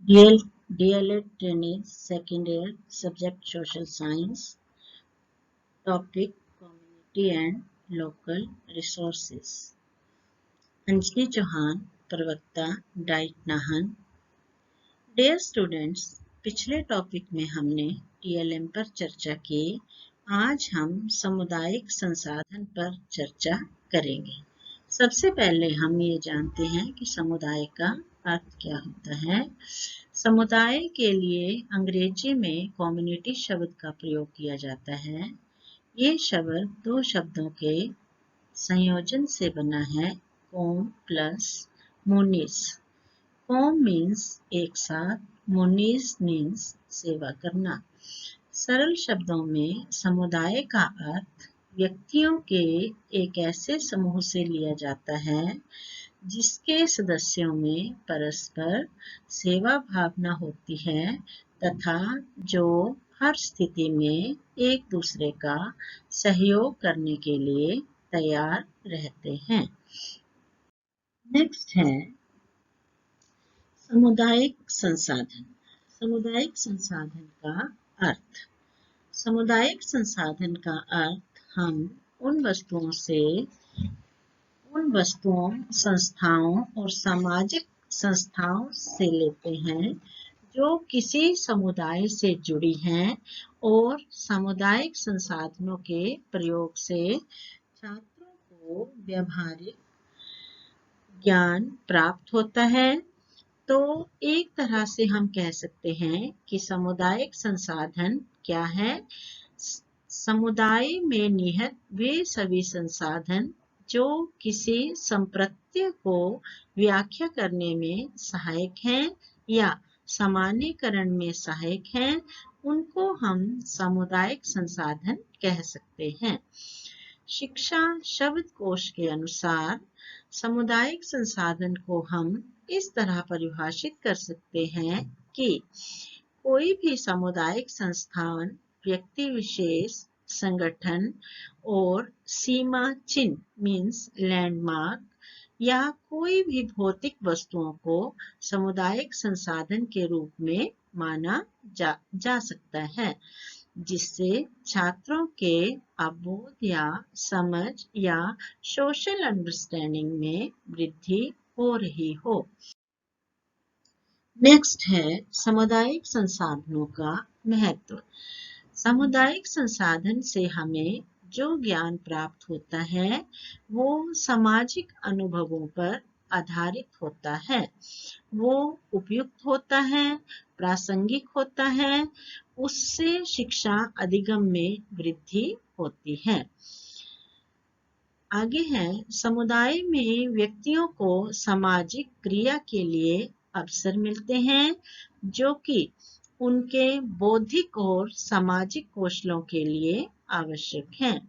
DL DLED training second year subject social science topic community and local resources Anjali Chauhan प्रवक्ता diet Nahan dear students पिछले topic में हमने TLM पर चर्चा की आज हम सामुदायिक संसाधन पर चर्चा करेंगे सबसे पहले हम ये जानते हैं कि समुदाय का अर्थ क्या होता है समुदाय के लिए अंग्रेजी में कम्युनिटी शब्द का प्रयोग किया जाता है ये शब्द दो शब्दों के संयोजन से बना है com plus Monis com means एक साथ मोनिस मीन्स सेवा करना सरल शब्दों में समुदाय का अर्थ व्यक्तियों के एक ऐसे समूह से लिया जाता है जिसके सदस्यों में परस्पर सेवा भावना होती है तथा जो हर स्थिति में एक दूसरे का सहयोग करने के लिए तैयार रहते हैं नेक्स्ट है सामुदायिक संसाधन सामुदायिक संसाधन का अर्थ सामुदायिक संसाधन का अर्थ हम उन वस्तुओं संस्थाओं और सामाजिक संस्थाओं से लेते हैं जो किसी समुदाय से जुड़ी हैं और सामुदायिक संसाधनों के प्रयोग से छात्रों को व्यावहारिक ज्ञान प्राप्त होता है तो एक तरह से हम कह सकते हैं कि सामुदायिक संसाधन क्या है समुदाय में निहित वे सभी संसाधन जो किसी संप्रत्य को व्याख्या करने में सहायक हैं या सामान्यीकरण में सहायक हैं उनको हम सामुदायिक संसाधन कह सकते हैं शिक्षा शब्दकोश के अनुसार सामुदायिक संसाधन को हम इस तरह परिभाषित कर सकते हैं कि कोई भी सामुदायिक संस्थान व्यक्ति विशेष संगठन और सीमा चिन्ह मीन्स लैंडमार्क या कोई भी भौतिक वस्तुओं को सामुदायिक संसाधन के रूप में माना जा सकता है जिससे छात्रों के अवबोध या समझ या सोशल अंडरस्टैंडिंग में वृद्धि हो रही हो नेक्स्ट है सामुदायिक संसाधनों का महत्व सामुदायिक संसाधन से हमें जो ज्ञान प्राप्त होता है वो सामाजिक अनुभवों पर आधारित होता है वो उपयुक्त होता है प्रासंगिक होता है उससे शिक्षा अधिगम में वृद्धि होती है आगे है समुदाय में व्यक्तियों को सामाजिक क्रिया के लिए अवसर मिलते हैं जो कि उनके बौद्धिक और सामाजिक कौशलों के लिए आवश्यक हैं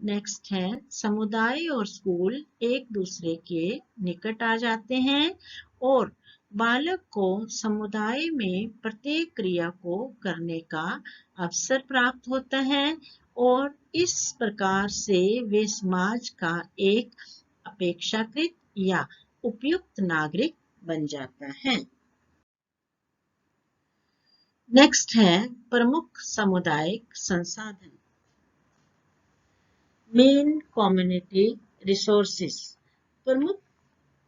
नेक्स्ट है समुदाय और स्कूल एक दूसरे के निकट आ जाते हैं और बालक को समुदाय में प्रत्येक क्रिया को करने का अवसर प्राप्त होता है और इस प्रकार से वे समाज का एक अपेक्षाकृत या उपयुक्त नागरिक बन जाता है नेक्स्ट है प्रमुख सामुदायिक संसाधन मेन कम्युनिटी रिसोर्सेस प्रमुख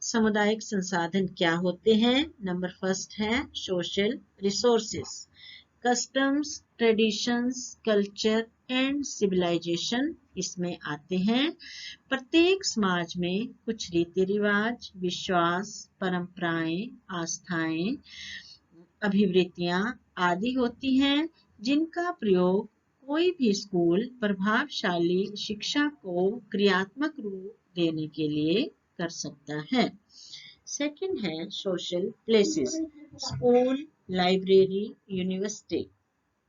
सामुदायिक संसाधन क्या होते हैं नंबर फर्स्ट है social resources customs traditions culture and civilization इसमें आते हैं प्रत्येक समाज में कुछ रीति रिवाज विश्वास परंपराएं आस्थाएं अभिवृत्तियां आदि होती हैं जिनका प्रयोग कोई भी स्कूल प्रभावशाली शिक्षा को क्रियात्मक रूप देने के लिए कर सकता है सेकंड है social places school library university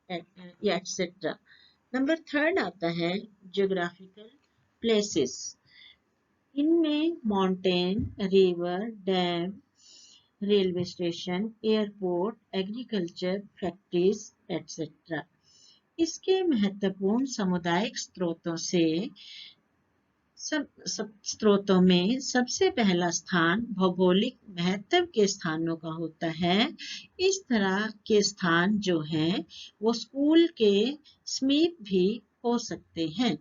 etcetera number third आता है ज्योग्राफिकल प्लेसेस इनमें mountain river dam railway station airport agriculture factories etcetera इसके महत्वपूर्ण सामुदायिक स्रोतों से सब स्रोतों में सबसे पहला स्थान भौगोलिक महत्व के स्थानों का होता है। इस तरह के स्थान जो हैं वो स्कूल के समीप भी हो सकते हैं।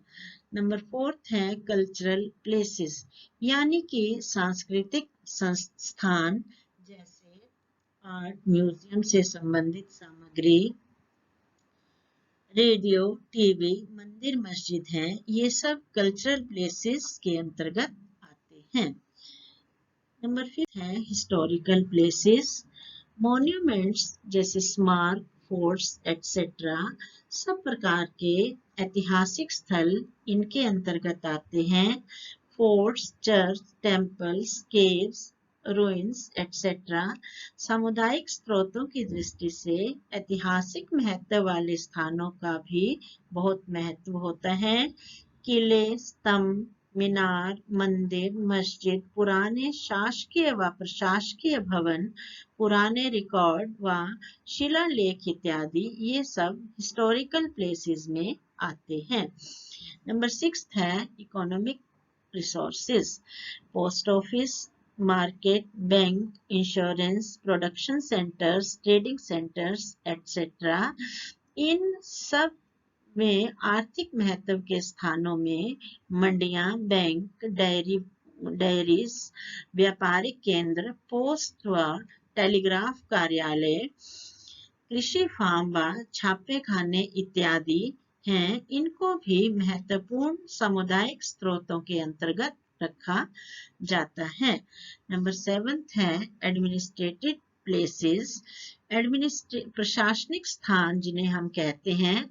नंबर 4 है कल्चरल प्लेसेस, यानी कि सांस्कृतिक संस्थान जैसे आर्ट म्यूजियम से संबंधित सामग्री, रेडियो, टीवी, मंदिर, मस्जिद हैं, ये सब कल्चरल प्लेसेस के अंतर्गत आते हैं। नंबर 5 है हिस्टोरिकल प्लेसेस, मॉन्यूमेंट्स जैसे स्मारक, फोर्ट्स एटसेट्रा, सब प्रकार के ऐतिहासिक स्थल इनके अंतर्गत आते हैं। Forts, church, temples, caves, ruins etcetera सामुदायिक स्रोतों की दृष्टि से ऐतिहासिक महत्व वाले स्थानों का भी बहुत महत्व होता है। किले, स्तंभ, मीनार, मंदिर, मस्जिद, पुराने शासकीय व प्रशासकीय भवन, पुराने रिकॉर्ड व शिलालेख इत्यादि ये सब हिस्टोरिकल प्लेसेस में आते हैं। नंबर 6 है economic resources, post office, market, bank, insurance, production centres, trading centres etcetera. इन सब में आर्थिक महत्व के स्थानों में मंडियां, बैंक, डेयरीज, व्यापारिक केंद्र, पोस्ट व टेलीग्राफ कार्यालय, कृषि फार्म व छापे खाने इत्यादि हैं। इनको भी महत्वपूर्ण सामुदायिक स्रोतों के अंतर्गत रखा जाता है। नंबर 7 है एडमिनिस्ट्रेटिव प्लेसेस, प्रशासनिक स्थान जिन्हें हम कहते हैं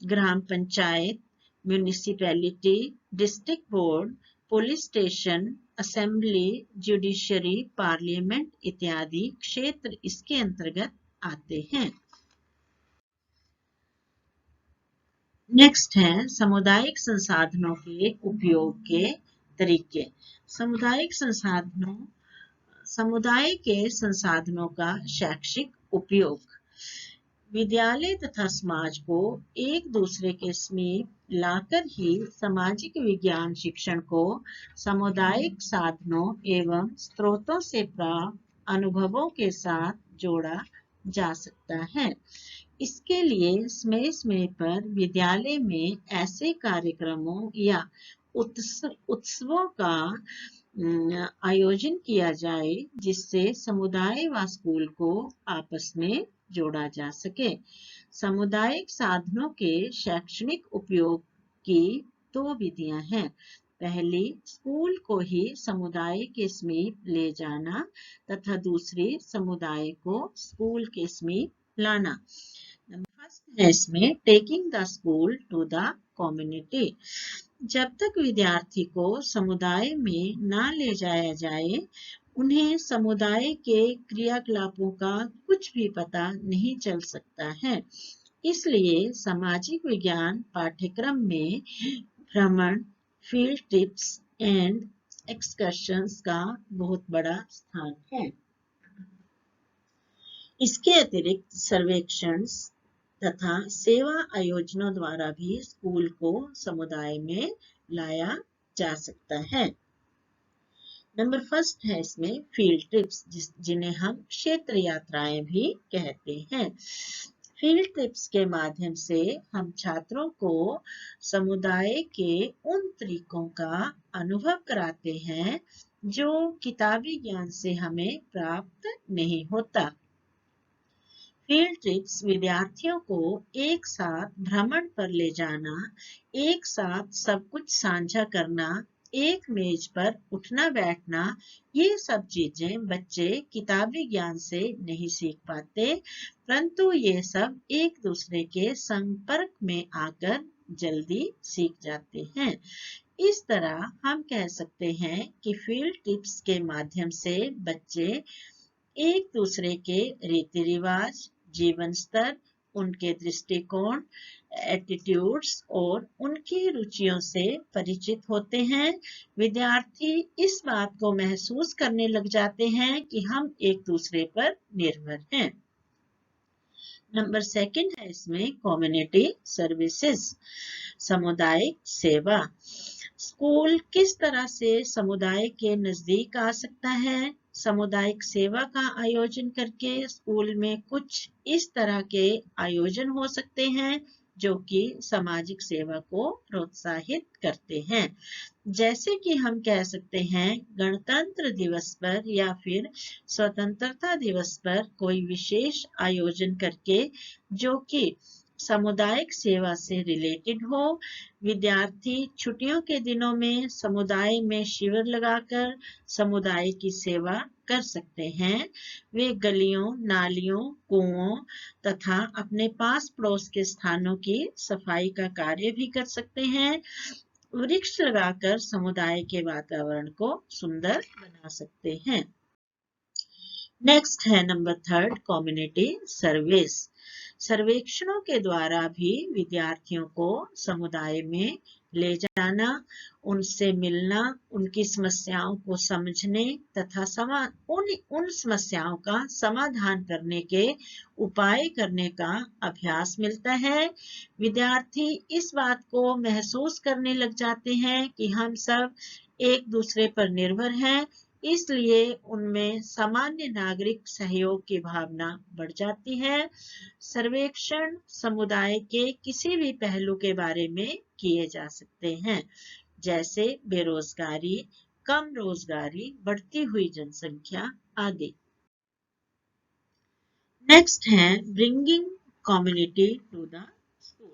gram panchayat, municipality, district board, police station, assembly, judiciary, parliament इत्यादि क्षेत्र इसके अंतर्गत आते हैं। नेक्स्ट है सामुदायिक संसाधनों के उपयोग के तरीके। समुदाय के संसाधनों का शैक्षिक उपयोग। विद्यालय तथा समाज को एक दूसरे के समीप लाकर ही सामाजिक विज्ञान शिक्षण को सामुदायिक साधनों एवं स्रोतों से प्राप्त अनुभवों के साथ जोड़ा जा सकता है। इसके लिए समय समय पर विद्यालय में ऐसे कार्यक्रमों या उत्सवों का आयोजन किया जाए जिससे समुदाय व स्कूल को आपस में जोड़ा जा सके। सामुदायिक साधनों के शैक्षणिक उपयोग की 2 विधियां हैं। पहली, स्कूल को ही समुदाय के समीप ले जाना तथा दूसरी, समुदाय को स्कूल के समीप लाना। फर्स्ट है इसमें taking the school to the community. जब तक विद्यार्थी को समुदाय में न ले जाया जाए, उन्हें समुदाय के क्रियाकलापों का कुछ भी पता नहीं चल सकता है। इसलिए सामाजिक विज्ञान पाठ्यक्रम में भ्रमण, फील्ड ट्रिप्स एंड एक्सकर्शंस का बहुत बड़ा स्थान है। इसके अतिरिक्त सर्वेक्षण तथा सेवा आयोजनों द्वारा भी स्कूल को समुदाय में लाया जा सकता है। नंबर 1 है इसमें फील्ड ट्रिप्स, जिन्हें हम क्षेत्र यात्राएं भी कहते हैं। फील्ड ट्रिप्स के माध्यम से हम छात्रों को समुदाय के उन तरीकों का अनुभव कराते हैं जो किताबी ज्ञान से हमें प्राप्त नहीं होता। फील्ड ट्रिप्स विद्यार्थियों को एक साथ भ्रमण पर ले जाना, एक साथ सब कुछ साझा करना, एक मेज पर उठना बैठना, ये सब चीजें बच्चे किताबी ज्ञान से नहीं सीख पाते, परंतु ये सब एक दूसरे के संपर्क में आकर जल्दी सीख जाते हैं। इस तरह हम कह सकते हैं कि फील्ड ट्रिप्स के माध्यम से बच्चे एक दूसरे के रीति रिवाज, जीवन स्तर, उनके दृष्टिकोण, एटीट्यूड्स और उनकी रुचियों से परिचित होते हैं। विद्यार्थी इस बात को महसूस करने लग जाते हैं कि हम एक दूसरे पर निर्भर हैं। नंबर 2 है इसमें कम्युनिटी सर्विसेज, सामुदायिक सेवा। स्कूल किस तरह से समुदाय के नजदीक आ सकता है? सामुदायिक सेवा का आयोजन करके स्कूल में कुछ इस तरह के आयोजन हो सकते हैं जो कि सामाजिक सेवा को प्रोत्साहित करते हैं। जैसे कि हम कह सकते हैं गणतंत्र दिवस पर या फिर स्वतंत्रता दिवस पर कोई विशेष आयोजन करके जो कि सामुदायिक सेवा से रिलेटेड हो। विद्यार्थी छुट्टियों के दिनों में समुदाय में शिविर लगाकर समुदाय की सेवा कर सकते हैं। वे गलियों, नालियों, कुओं तथा अपने पास पड़ोस के स्थानों की सफाई का कार्य भी कर सकते हैं। वृक्ष लगाकर समुदाय के वातावरण को सुंदर बना सकते हैं। नेक्स्ट है नंबर 3 कम्युनिटी सर्विस। सर्वेक्षणों के द्वारा भी विद्यार्थियों को समुदाय में ले जाना, उनसे मिलना, उनकी समस्याओं को समझने तथा उन समस्याओं का समाधान करने के उपाय करने का अभ्यास मिलता है। विद्यार्थी इस बात को महसूस करने लग जाते हैं कि हम सब एक दूसरे पर निर्भर हैं, इसलिए उनमें सामान्य नागरिक सहयोग की भावना बढ़ जाती है। सर्वेक्षण समुदाय के किसी भी पहलू के बारे में किए जा सकते हैं, जैसे बेरोजगारी, कम रोजगारी, बढ़ती हुई जनसंख्या आदि। नेक्स्ट है bringing community to the school.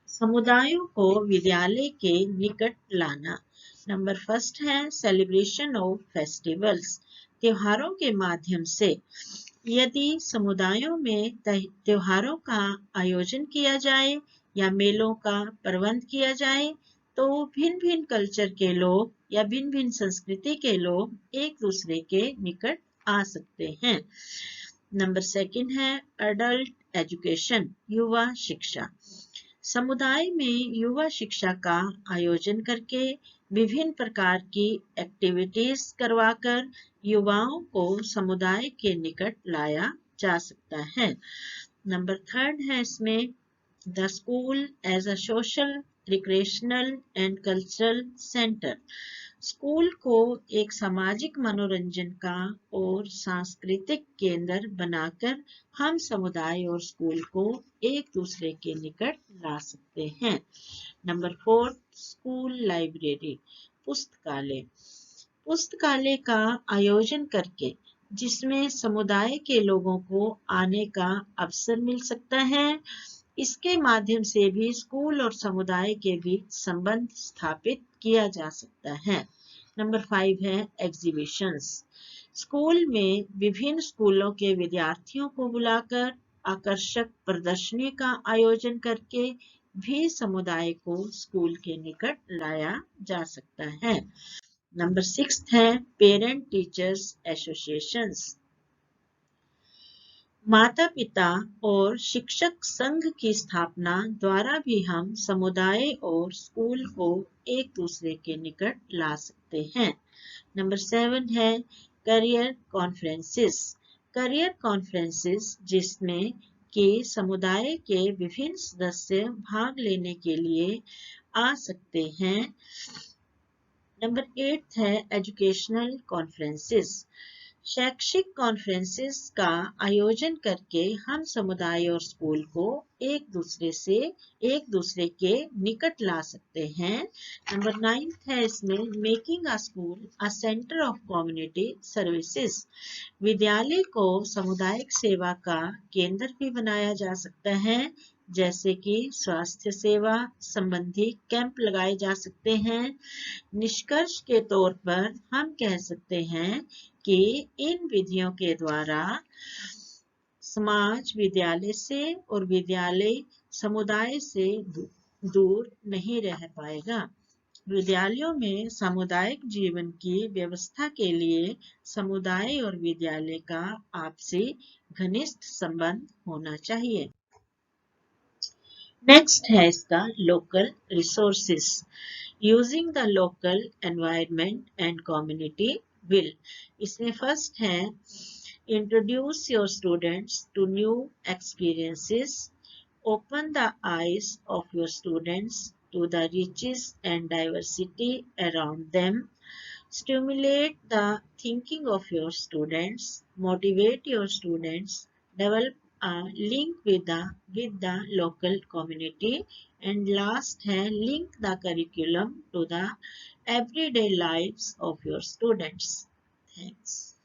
समुदायों को विद्यालय के निकट लाना। नंबर 1 है सेलिब्रेशन ऑफ फेस्टिवल्स। त्योहारों के माध्यम से यदि समुदायों में त्योहारों का आयोजन किया जाए या मेलों का प्रबंध किया जाए तो भिन्न भिन्न कल्चर के लोग या भिन्न भिन्न संस्कृति के लोग एक दूसरे के निकट आ सकते हैं। नंबर 2 है एडल्ट एजुकेशन, युवा शिक्षा। समुदाय में युवा शिक्षा का आयोजन करके विभिन्न प्रकार की एक्टिविटीज करवाकर युवाओं को समुदाय के निकट लाया जा सकता है। नंबर 3 है इसमें the school as a social, recreational and cultural center. School को एक सामाजिक मनोरंजन का और सांस्कृतिक केंद्र बनाकर हम समुदाय और स्कूल को एक दूसरे के निकट ला सकते हैं। नंबर 4 स्कूल लाइब्रेरी, पुस्तकालय। पुस्तकालय का आयोजन करके जिसमें समुदाय के लोगों को आने का अवसर मिल सकता है, इसके माध्यम से भी स्कूल और समुदाय के बीच संबंध स्थापित किया जा सकता है। नंबर 5 है एग्जीबिशंस। स्कूल में विभिन्न स्कूलों के विद्यार्थियों को बुलाकर आकर्षक प्रदर्शनी का आयोजन करके भी समुदाय को स्कूल के निकट लाया जा सकता है। नंबर 6 है पेरेंट टीचर्स एसोसिएशंस। माता पिता और शिक्षक संघ की स्थापना द्वारा भी हम समुदाय और स्कूल को एक दूसरे के निकट ला सकते हैं। नंबर 7 है करियर कॉन्फ्रेंसेस। करियर कॉन्फ्रेंसेस जिसमें कि समुदाय के विभिन्न सदस्य भाग लेने के लिए आ सकते हैं। नंबर 8 है एजुकेशनल कॉन्फ्रेंसेस। शैक्षिक कॉन्फ्रेंसेस का आयोजन करके हम समुदाय और स्कूल को एक दूसरे के निकट ला सकते हैं। नंबर 9 है इसमें making a school a centre of community services. विद्यालय को सामुदायिक सेवा का केंद्र भी बनाया जा सकता है, जैसे कि स्वास्थ्य सेवा संबंधी कैंप लगाए जा सकते हैं। निष्कर्ष के तौर पर हम कह सकते हैं कि इन विधियों के द्वारा समाज विद्यालय से और विद्यालय समुदाय से दूर नहीं रह पाएगा। विद्यालयों में सामुदायिक जीवन की व्यवस्था के लिए समुदाय और विद्यालय का आपसी घनिष्ठ संबंध होना चाहिए। नेक्स्ट है इसका local resources, using the local environment and community will। इसमें फर्स्ट है introduce your students to new experiences, open the eyes of your students to the riches and diversity around them. Stimulate the thinking of your students, motivate your students, develop a link with the local community, and last link the curriculum to the everyday lives of your students. Thanks.